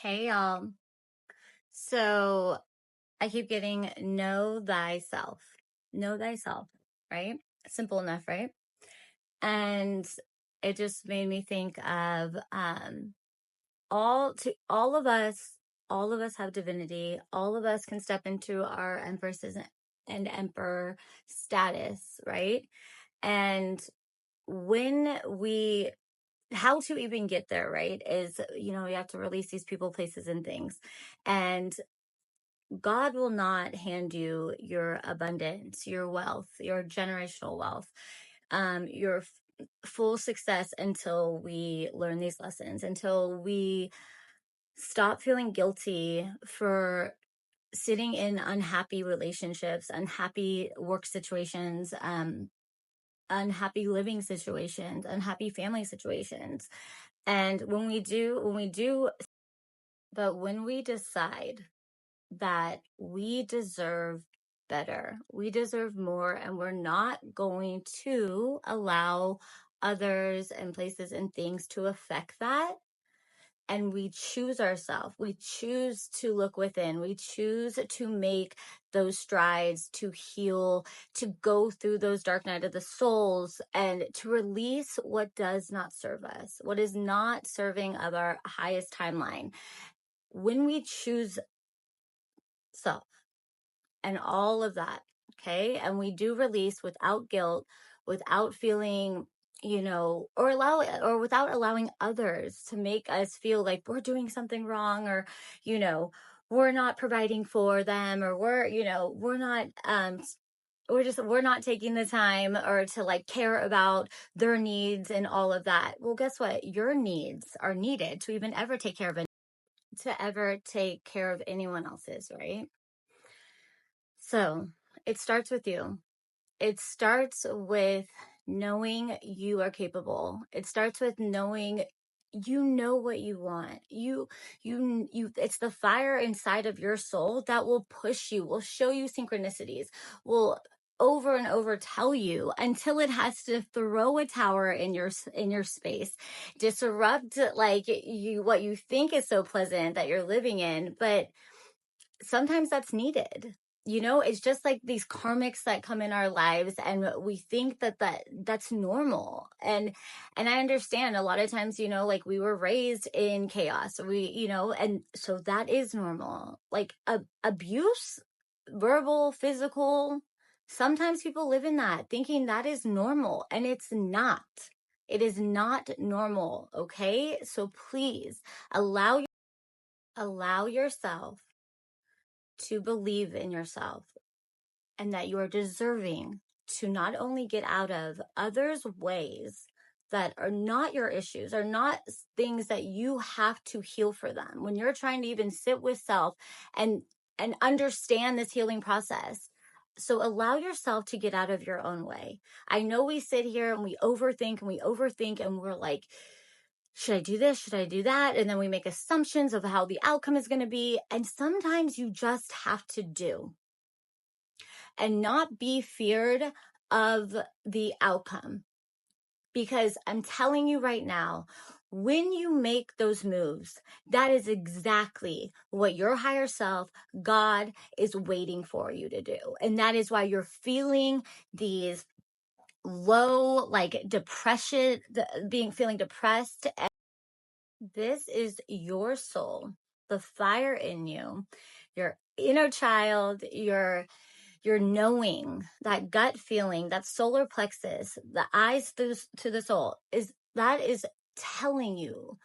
Hey y'all. So I keep getting know thyself. Know thyself, right? Simple enough, right? And it just made me think of all of us have divinity. All of us can step into our empresses and emperor status, right? And when we how to even get there, right, is you have to release these people, places, and things. And God will not hand you your abundance, your wealth, your generational wealth, your full success until we learn these lessons, until we stop feeling guilty for sitting in unhappy relationships, unhappy work situations, unhappy living situations, unhappy family situations. And when we decide that we deserve better. We deserve more, and we're not going to allow others and places and things to affect that. And we choose ourselves. We choose to look within. We choose to make those strides to heal, to go through those dark night of the souls, and to release what does not serve us, what is not serving of our highest timeline. When we choose self, and all of that. Okay. And we do release without guilt, without feeling, or without allowing others to make us feel like we're doing something wrong, or, we're not providing for them, or we're not taking the time or to like care about their needs and all of that. Well, guess what? Your needs are needed to even ever take care of anyone else's, right? So it starts with you. It starts with knowing you are capable. It starts with knowing you know what you want. It's the fire inside of your soul that will push you, will show you synchronicities, will over and over tell you until it has to throw a tower in your space, disrupt like what you think is so pleasant that you're living in. But sometimes that's needed. It's just like these karmics that come in our lives, and we think that's normal. And I understand a lot of times, like we were raised in chaos. And so that is normal. Like abuse, verbal, physical, sometimes people live in that thinking that is normal, and it's not. It is not normal. Okay, so please allow yourself to believe in yourself, and that you are deserving to not only get out of others' ways that are not your issues, are not things that you have to heal for them. When you're trying to even sit with self and understand this healing process. So allow yourself to get out of your own way. I know we sit here and we overthink and we're like, should I do this? Should I do that? And then we make assumptions of how the outcome is going to be. And sometimes you just have to do and not be feared of the outcome. Because I'm telling you right now, when you make those moves, that is exactly what your higher self, God, is waiting for you to do. And that is why you're feeling these low, like depression, feeling depressed. This is your soul, the fire in you, your inner child, your knowing, that gut feeling, that solar plexus, the eyes to the soul, is telling you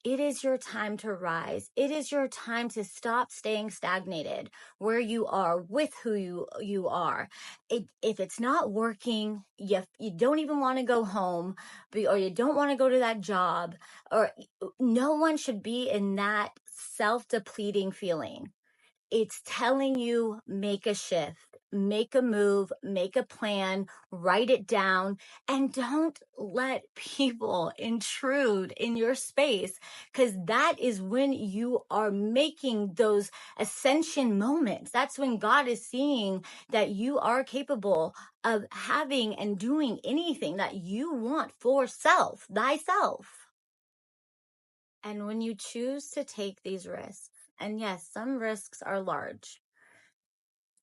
it is your time to rise. It is your time to stop staying stagnated where you are with who you are. If it's not working, you don't even want to go home, or you don't want to go to that job, or no one should be in that self-depleting feeling. It's telling you, make a shift, make a move, make a plan, write it down, and don't let people intrude in your space, because that is when you are making those ascension moments. That's when God is seeing that you are capable of having and doing anything that you want for self, thyself. And when you choose to take these risks, and yes, some risks are large,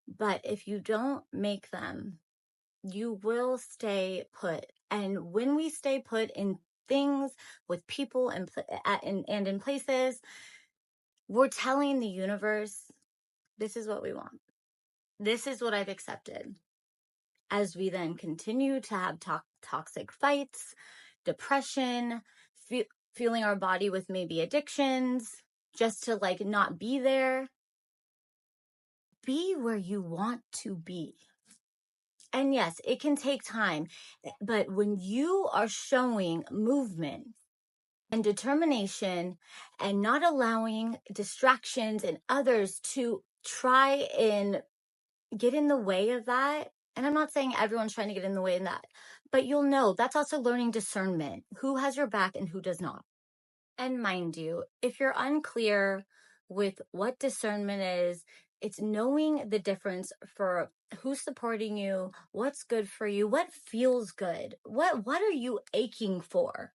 but if you don't make them, you will stay put. And when we stay put in things with people and in places, we're telling the universe, this is what we want. This is what I've accepted. As we then continue to have toxic fights, depression, feeling our body with maybe addictions, just to like not be there. Be where you want to be. And yes, it can take time, but when you are showing movement and determination and not allowing distractions and others to try and get in the way of that, and I'm not saying everyone's trying to get in the way of that, but you'll know that's also learning discernment, who has your back and who does not. And mind you, if you're unclear with what discernment is, it's knowing the difference for who's supporting you, what's good for you, what feels good, what are you aching for?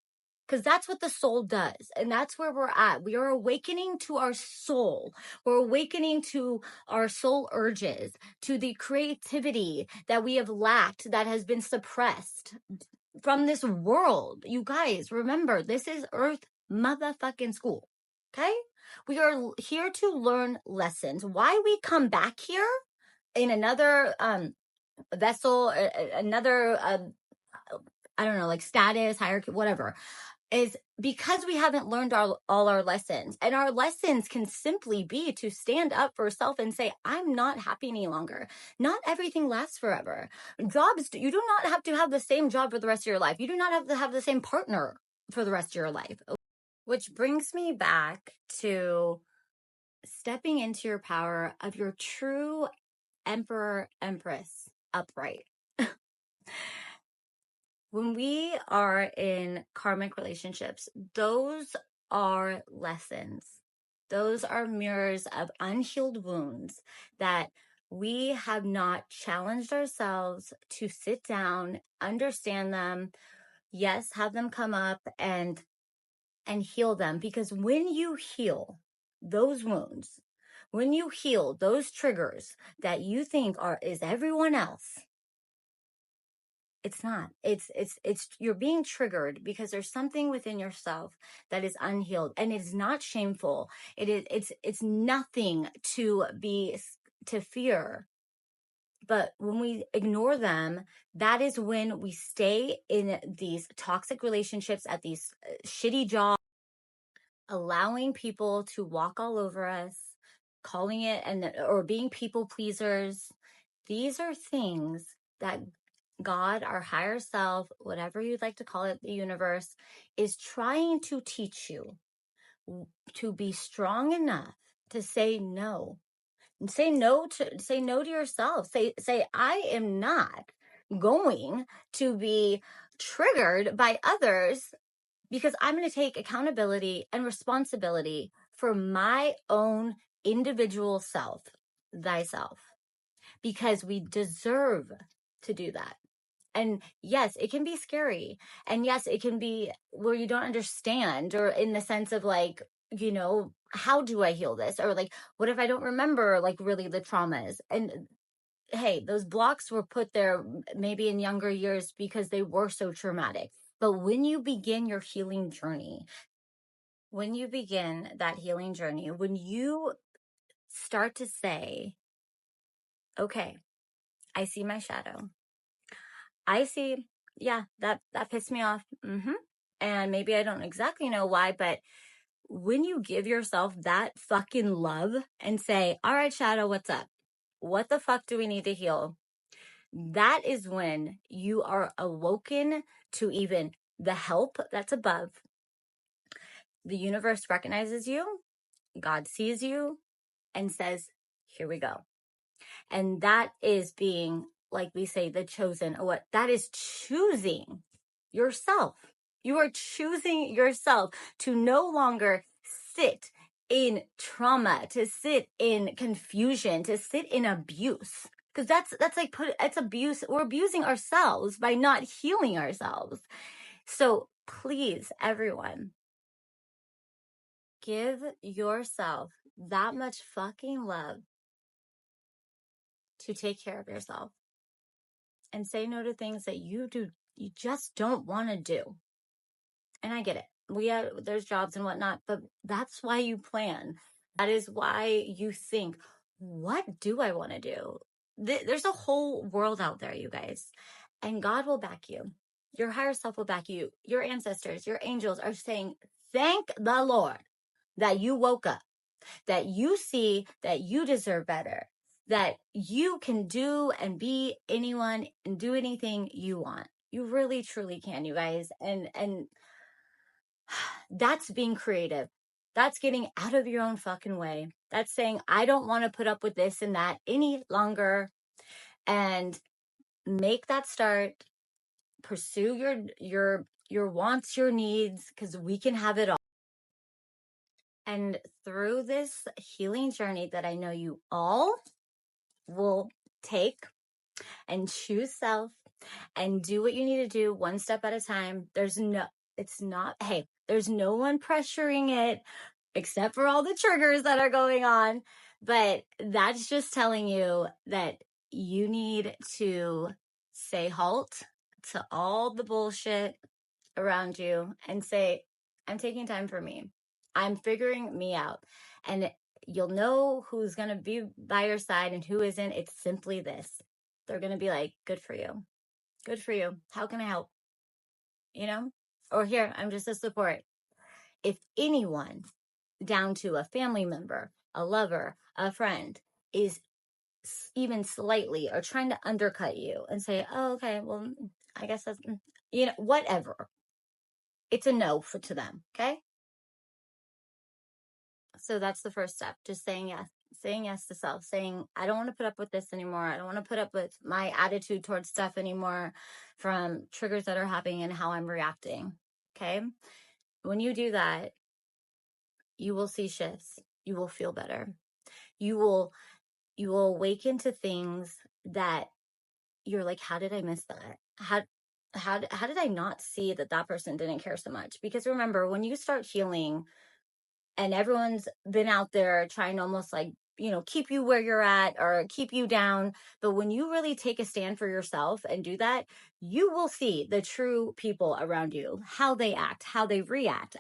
Because that's what the soul does. And that's where we're at. We are awakening to our soul. We're awakening to our soul urges, to the creativity that we have lacked, that has been suppressed from this world. You guys, remember, this is Earth motherfucking school. Okay? We are here to learn lessons. Why we come back here in another vessel, another I don't know, like status, hierarchy, whatever, is because we haven't learned all our lessons. And our lessons can simply be to stand up for self and say, I'm not happy any longer. Not everything lasts forever. Jobs, you do not have to have the same job for the rest of your life. You do not have to have the same partner for the rest of your life. Which brings me back to stepping into your power of your true emperor, empress upright. When we are in karmic relationships, those are lessons. Those are mirrors of unhealed wounds that we have not challenged ourselves to sit down, understand them, yes, have them come up and heal them. Because when you heal those wounds, when you heal those triggers that you think is everyone else, it's not. It's you're being triggered because there's something within yourself that is unhealed, and it's not shameful. It's nothing to fear. But when we ignore them, that is when we stay in these toxic relationships, at these shitty jobs, allowing people to walk all over us, calling it or being people pleasers. These are things that God, our higher self, whatever you'd like to call it, the universe, is trying to teach you to be strong enough to say no. And say no to yourself. Say I am not going to be triggered by others, because I'm going to take accountability and responsibility for my own individual self, thyself, because we deserve to do that. And yes, it can be scary. And yes, it can be where you don't understand, or in the sense of like, how do I heal this? Or like, what if I don't remember like really the traumas? And hey, those blocks were put there maybe in younger years because they were so traumatic. But when you begin your healing journey, when you start to say, okay, I see my shadow. I see, yeah, that pissed me off. And maybe I don't exactly know why, but when you give yourself that fucking love and say, all right, shadow, what's up? What the fuck do we need to heal? That is when you are awoken to even the help that's above. The universe recognizes you, God sees you, and says, here we go. And that is being, like we say, the chosen, or what that is, choosing yourself. You are choosing yourself to no longer sit in trauma, to sit in confusion, to sit in abuse. Because that's like it's abuse. We're abusing ourselves by not healing ourselves. So please, everyone, Give yourself that much fucking love to take care of yourself and say no to things that you just don't want to do. And I get it. There's jobs and whatnot, but that's why you plan. That is why you think, what do I want to do? There's a whole world out there, you guys, and God will back you. Your higher self will back you. Your ancestors, your angels are saying, thank the Lord that you woke up, that you see that you deserve better, that you can do and be anyone and do anything you want. You really, truly can, you guys. And that's being creative. That's getting out of your own fucking way. That's saying, I don't want to put up with this and that any longer. And make that start. Pursue your wants, your needs, because we can have it all. And through this healing journey that I know you all will take and choose self and do what you need to do one step at a time. There's no one pressuring it except for all the triggers that are going on. But that's just telling you that you need to say halt to all the bullshit around you and say, I'm taking time for me. I'm figuring me out. And you'll know who's going to be by your side and who isn't. It's simply this. They're going to be like, good for you. Good for you. How can I help? You know? Or here, I'm just a support. If anyone, down to a family member, a lover, a friend, is even slightly or trying to undercut you and say, oh, okay, well, I guess that's, whatever. It's a no to them. Okay. So that's the first step. Just saying yes to self, saying, I don't want to put up with this anymore. I don't want to put up with my attitude towards stuff anymore from triggers that are happening and how I'm reacting. Okay. When you do that, you will see shifts. You will feel better. You will awaken to things that you're like, how did I miss that? How did I not see that person didn't care so much? Because remember, when you start healing and everyone's been out there trying to almost like, keep you where you're at or keep you down. But when you really take a stand for yourself and do that, you will see the true people around you, how they act, how they react,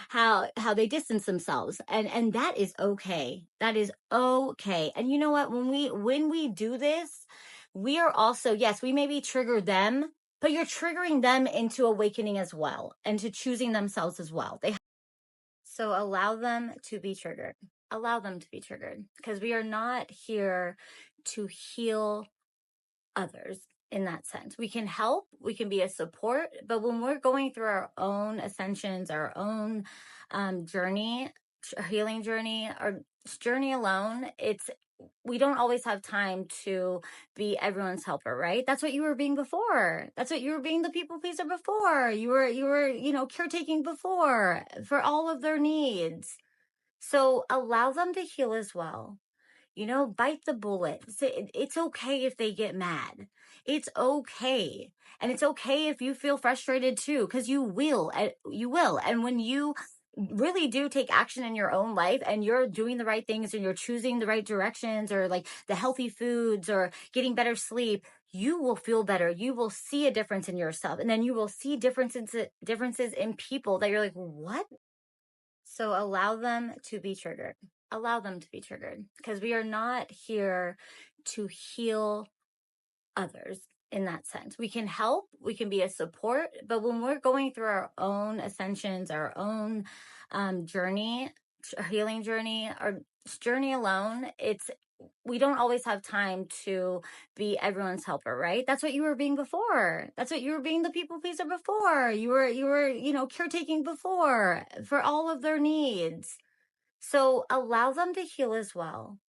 how they distance themselves. And that is okay. That is okay. And you know what? When we do this, we are also, yes, we maybe trigger them, but you're triggering them into awakening as well and to choosing themselves as well. So allow them to be triggered. Allow them to be triggered, because we are not here to heal others in that sense. We can help, we can be a support, but when we're going through our own ascensions, our own healing journey, or journey alone, we don't always have time to be everyone's helper, right? That's what you were being before. That's what you were being, the people pleaser before. You were caretaking before for all of their needs. So allow them to heal as well. Bite the bullet. It's okay if they get mad. It's okay. And it's okay if you feel frustrated too, because you will. And when you really do take action in your own life and you're doing the right things and you're choosing the right directions or like the healthy foods or getting better sleep, you will feel better. You will see a difference in yourself. And then you will see differences in people that you're like, what? So allow them to be triggered. Allow them to be triggered, because we are not here to heal others in that sense. We can help, we can be a support, but when we're going through our own ascensions, our own healing journey, or journey alone, we don't always have time to be everyone's helper, right? That's what you were being before. That's what you were being, the people pleaser before. You were caretaking before for all of their needs. So allow them to heal as well.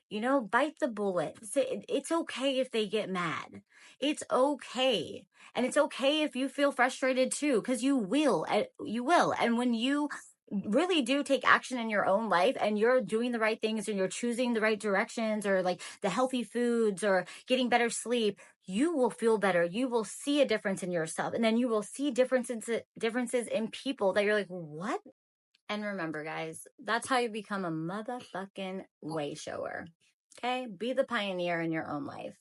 Bite the bullet. It's okay if they get mad. It's okay. And it's okay if you feel frustrated too, because you will. And when you really do take action in your own life and you're doing the right things and you're choosing the right directions or like the healthy foods or getting better sleep, you will feel better. You will see a difference in yourself. And then you will see differences in people that you're like, what? And remember, guys, that's how you become a motherfucking way shower. Okay? Be the pioneer in your own life.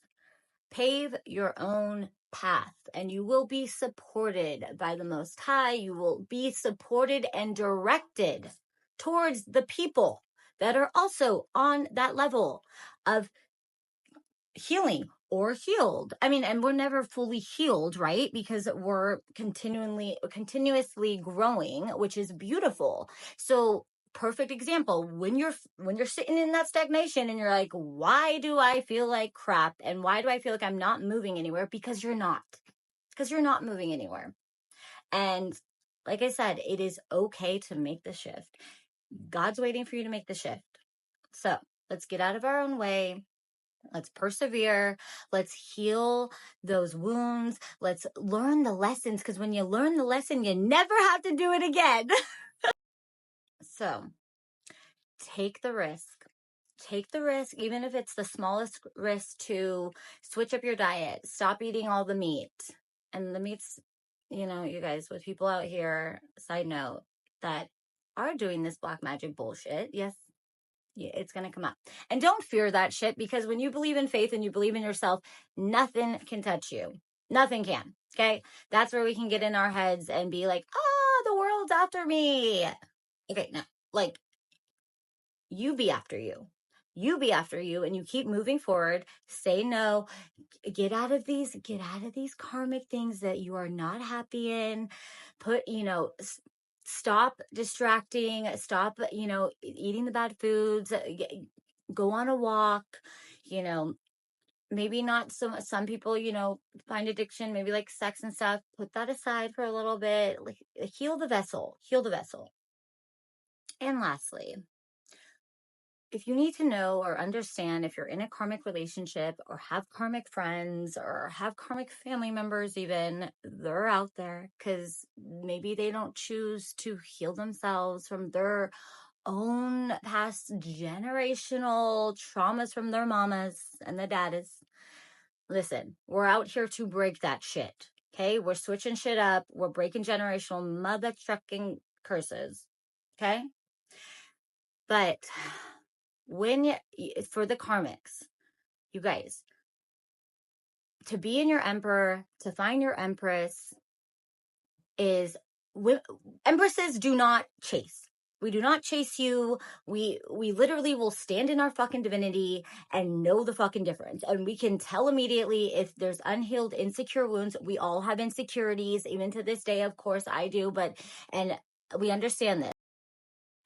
Pave your own path, and you will be supported by the Most High. You will be supported and directed towards the people that are also on that level of healing or healed. I mean, and we're never fully healed, right? Because we're continuously growing, which is beautiful. So perfect example, when you're sitting in that stagnation and you're like, why do I feel like crap? And why do I feel like I'm not moving anywhere? Because you're not moving anywhere. And like I said, it is okay to make the shift. God's waiting for you to make the shift. So let's get out of our own way. Let's persevere. Let's heal those wounds. Let's learn the lessons, because when you learn the lesson, you never have to do it again. So take the risk. Take the risk, even if it's the smallest risk, to switch up your diet. Stop eating all the meat. And the meat's, you guys, with people out here, side note, that are doing this black magic bullshit. Yes, it's going to come up. And don't fear that shit, because when you believe in faith and you believe in yourself, nothing can touch you. Nothing can. Okay? That's where we can get in our heads and be like, oh, the world's after me. Okay, no. Like, you be after you. You be after you, and you keep moving forward. Say no. Get out of these karmic things that you are not happy in. Stop distracting. Stop, eating the bad foods. Go on a walk. Maybe not some people, find addiction, maybe like sex and stuff. Put that aside for a little bit. Like, heal the vessel. And lastly, if you need to know or understand if you're in a karmic relationship or have karmic friends or have karmic family members, even, they're out there, because maybe they don't choose to heal themselves from their own past generational traumas from their mamas and the daddies. Listen, we're out here to break that shit. Okay? We're switching shit up. We're breaking generational mother trucking curses. Okay? But for the karmics, you guys, to be in your emperor, to find your empress, empresses do not chase. We do not chase you. We literally will stand in our fucking divinity and know the fucking difference. And we can tell immediately if there's unhealed, insecure wounds. We all have insecurities, even to this day, of course I do, and we understand this.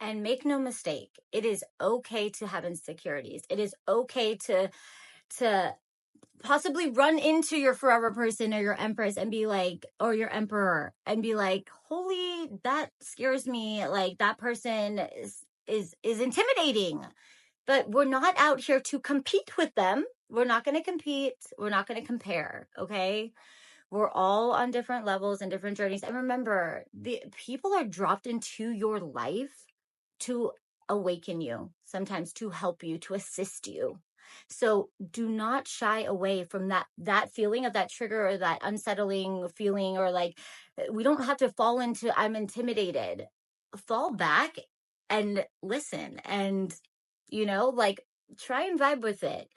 And make no mistake, it is okay to have insecurities. It is okay to possibly run into your forever person or your empress and be like, or your emperor, and be like, holy, that scares me. Like, that person is intimidating. But we're not out here to compete with them. We're not going to compete. We're not going to compare. Okay. We're all on different levels and different journeys. And remember, the people are dropped into your life to awaken you, sometimes to help you, to assist you. So do not shy away from that feeling of that trigger or that unsettling feeling, or like, we don't have to fall into, I'm intimidated. Fall back and listen, and try and vibe with it.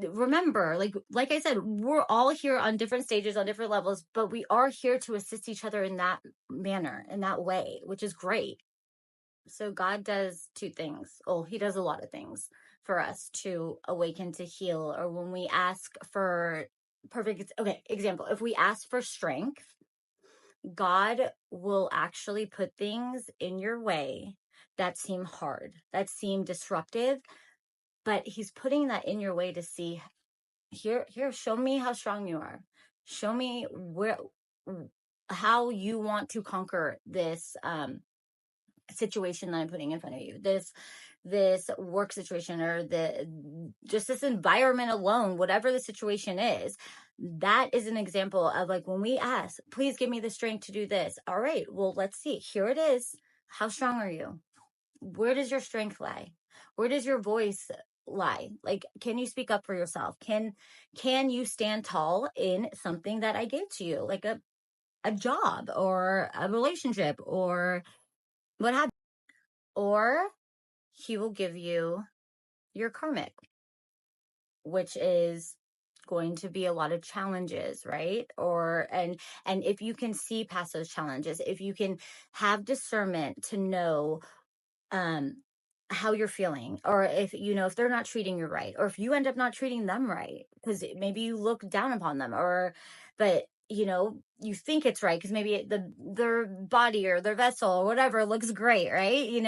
Remember, like I said, we're all here on different stages, on different levels, but we are here to assist each other in that manner, in that way, which is great. So God does two things. Oh, he does a lot of things for us to awaken, to heal. Or when we ask for example, if we ask for strength, God will actually put things in your way that seem hard, that seem disruptive, but he's putting that in your way to see, here, show me how strong you are. Show me how you want to conquer this situation that I'm putting in front of you, this work situation, or just this environment alone, whatever the situation is. That is an example of, like, when we ask, please give me the strength to do this. All right, well, let's see. Here it is. How strong are you? Where does your strength lie? Where does your voice lie? Like, can you speak up for yourself? Can you stand tall in something that I gave to you, like a job or a relationship or what have you? or he will give you your karmic, which is going to be a lot of challenges, right? And if you can see past those challenges, if you can have discernment to know um how you're feeling, or if if they're not treating you right, or if you end up not treating them right because maybe you look down upon them, or but you think it's right because maybe their body or their vessel or whatever looks great, right? You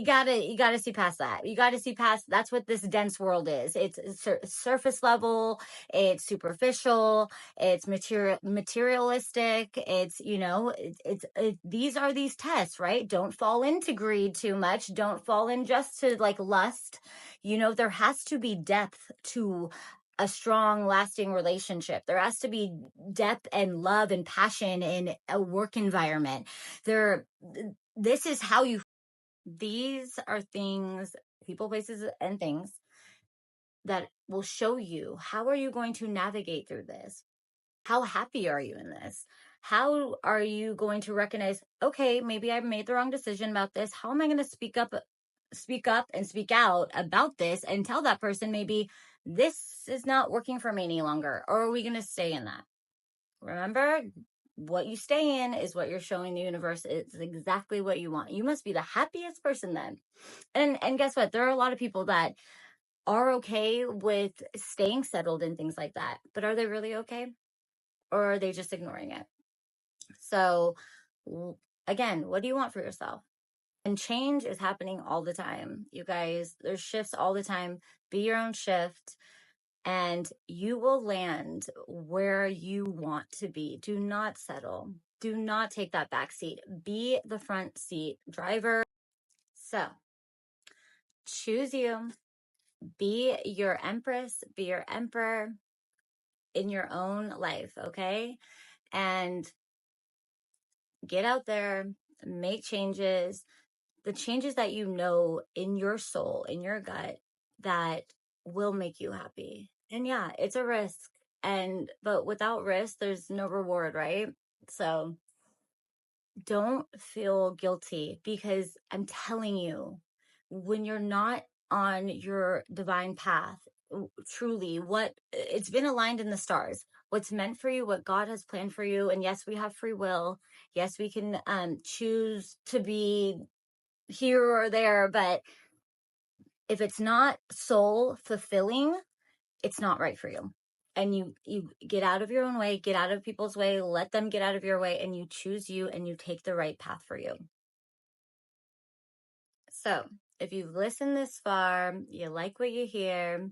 gotta see past that. You gotta see past. That's what this dense world is. It's surface level, it's superficial, it's materialistic. It's these are these tests, right? Don't fall into greed too much. Don't fall in just to like lust. There has to be depth to a strong, lasting relationship. There has to be depth and love and passion in a work environment. This is how you. These are things, people, places, and things that will show you how are you going to navigate through this. How happy are you in this? How are you going to recognize, okay, maybe I made the wrong decision about this. How am I going to speak up and speak out about this and tell that person maybe this is not working for me any longer? Or are we going to stay in that? Remember, what you stay in is what you're showing the universe. It's exactly what you want. You must be the happiest person then. And guess what? There are a lot of people that are okay with staying settled in things like that. But are they really okay? Or are they just ignoring it? So again, what do you want for yourself? And change is happening all the time, you guys. There's shifts all the time. Be your own shift, and you will land where you want to be. Do not settle. Do not take that back seat. Be the front seat driver. So choose you. Be your empress. Be your emperor in your own life, okay? And get out there, make changes, the changes that in your soul, in your gut, that will make you happy. And yeah, it's a risk. But without risk, there's no reward, right? So don't feel guilty, because I'm telling you, when you're not on your divine path, truly, what it's been aligned in the stars, what's meant for you, what God has planned for you. And yes, we have free will. Yes, we can choose to be here or there, but if it's not soul fulfilling, it's not right for you. And you get out of your own way, get out of people's way, let them get out of your way, and you choose you, and you take the right path for you. So if you've listened this far, you like what you hear,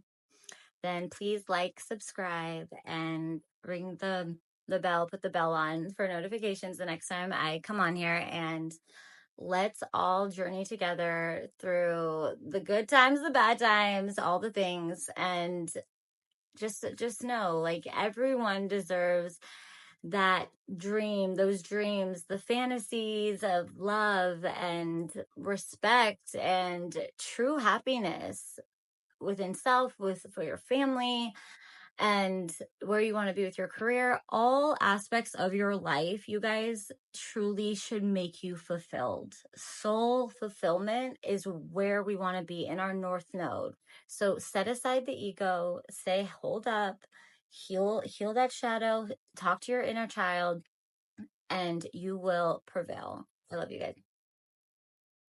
then please like, subscribe, and ring the bell, put the bell on for notifications the next time I come on here. And let's all journey together through the good times, the bad times, all the things. And just know, like, everyone deserves that dream, those dreams, the fantasies of love and respect and true happiness within self, for your family, and where you want to be with your career. All aspects of your life, you guys, truly should make you fulfilled. Soul fulfillment is where we want to be, in our north node. So set aside the ego, say, hold up, heal that shadow, talk to your inner child, and you will prevail. I love you guys.